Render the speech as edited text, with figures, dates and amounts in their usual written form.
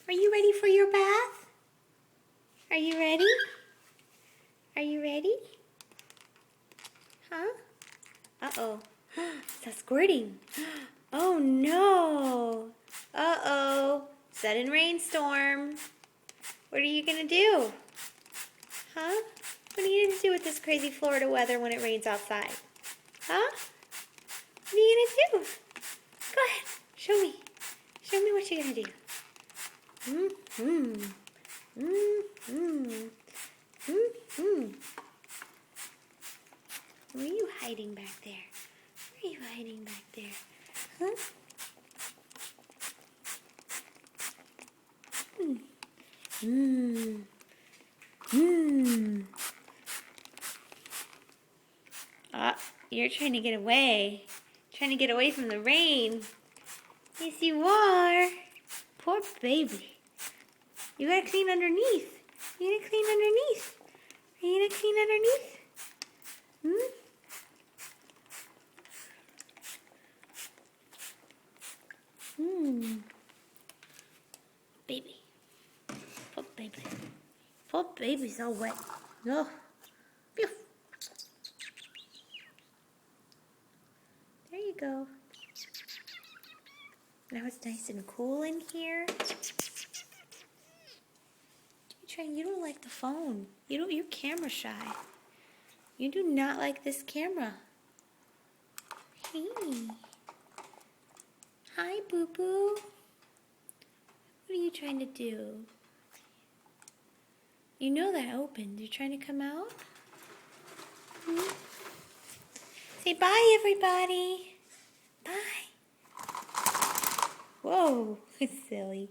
Are you ready for your bath? Are you ready? Are you ready? Huh? Uh-oh. It's squirting. Oh no. Uh-oh. Sudden rainstorm. What are you gonna do? Huh? What are you gonna do with this crazy Florida weather when it rains outside? Huh? What are you gonna do? Go ahead. Show me. Show me what you're gonna do. Mm-hmm. Mm-hmm. Mm-hmm. Where are you hiding back there? Where are you hiding back there? Huh? Mmm. Mmm. Ah, you're trying to get away. Trying to get away from the rain. Yes, you are. Poor baby. You gotta clean underneath. You gotta clean underneath. Are you gonna clean underneath? Hmm? Hmm. Baby. Poor baby. Poor baby's all wet. Oh. Phew. There you go. Now it's nice and cool in here. You don't like the phone. You're camera shy. You do not like this camera. Hey. Hi, boo-boo. What are you trying to do? You know that opened. You're trying to come out? Hmm? Say bye, everybody. Bye. Whoa, silly.